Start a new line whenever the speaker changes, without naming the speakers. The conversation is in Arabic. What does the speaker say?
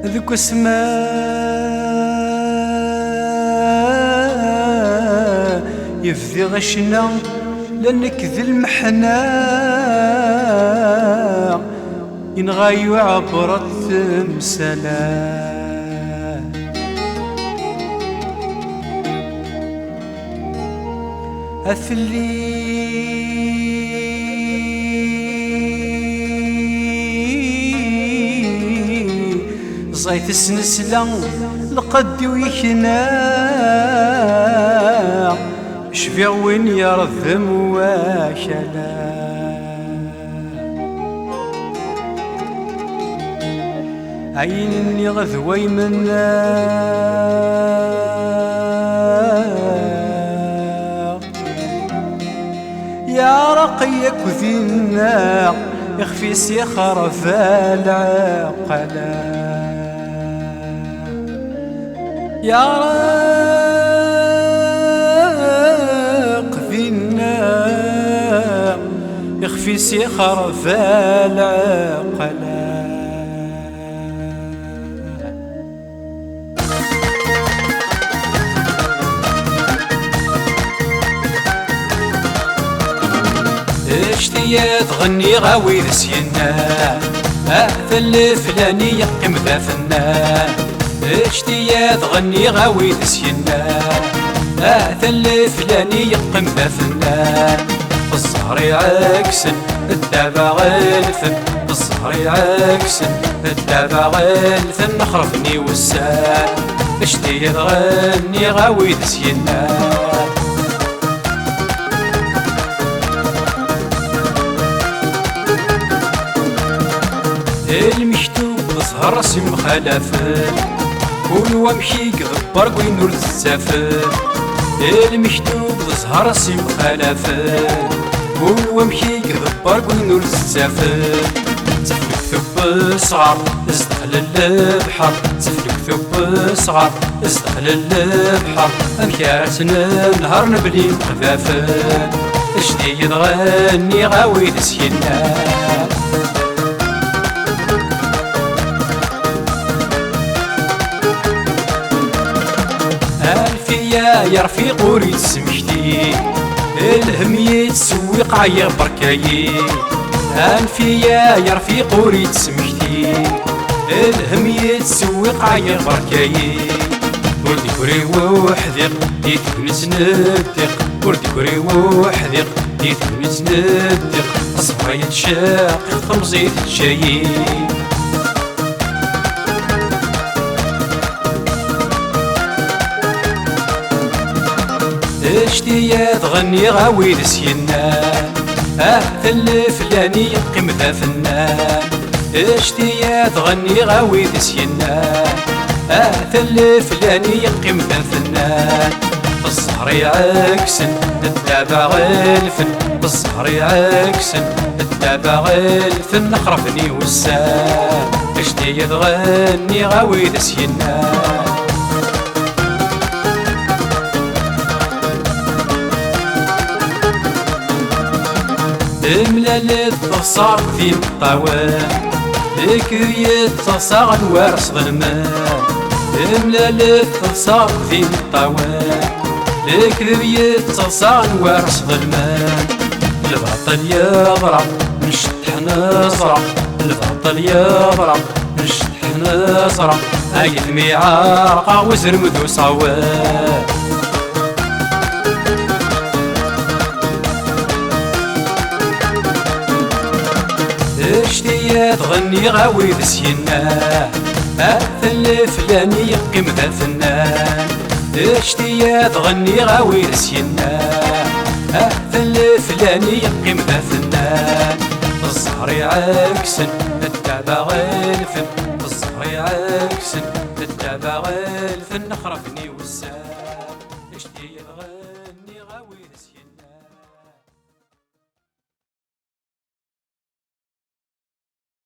ذوك اسماء يفذي غشنا لانك ذي المحنة ينغايو عبر التمثالات أثلي زيت السنسلة لقدي ويكنا شفيع وين يرذم وكلا عيني غذوي منا يا رقيك وذينا يخفي سيخر فالعقلا يا راق ذينا يخفي سيخر فالعقلا اشتيا تغني غاوي ذسينا أثل فلاني يقيم ذا فنان اشتيا تغني غاوي ذسينا أثل فلاني يقيم ذا فنان الزهر يعكسن الدابا غلفن الزهر يعكسن الدابا غلفن خرفني وسان اشتيا تغني غاوي ذسينا المكتوب ظهر راسي مخالفة كون وامشي كذبر وين ولد الزافر المكتوب ظهر راسي مخالفة كون وامشي كذبر وين ولد الزافر سفلك ثوب صغار ازدحل البحر سفلك ثوب صغار ازدحل البحر امكارتنا نهار نبلي مخفافة جديد غني غاوي دسينا الفيا يا رفيق وريد سمحتي الهم يتسوق عيا بركايي الفيا يا رفيق وريد سمحتي الهم يتسوق عيا بركايي وردي كوري وحديق يتكنس ندق وردي كوري وحديق يتكنس ندق أصبح يتشاق خمزيت الجايي اشتيا تغني غاوي دسينا أهتل فلاني يقيم ذا فنان اشتيا تغني غاوي دسينا أهتل فلاني يقيم ذا فنان الزهر يعكسن الدابا غلفن الزهر يعكسن الدابا غلفن خرفني وسان اشتيا تغني غاوي دسينا ملالت تصاغ في الطوال ذكرية تصاغ الورس ظلمان ملالت تصاغ في الطوال ذكرية تصاغ الورس ظلمان البطل يضرب من شطح نزرع البطل يضرب من شطح نزرع أيثمي عارقة وزر مذو صوال اشتيا تغني غاوي دسينا أهتل فلاني يقيم ذا فنان اشتيا تغني غاوي دسينا أهتل فلاني يقيم ذا فنان الزهر يعكسن الدابا غلفن الزهر يعكسن الدابا غلفن خرفني وسان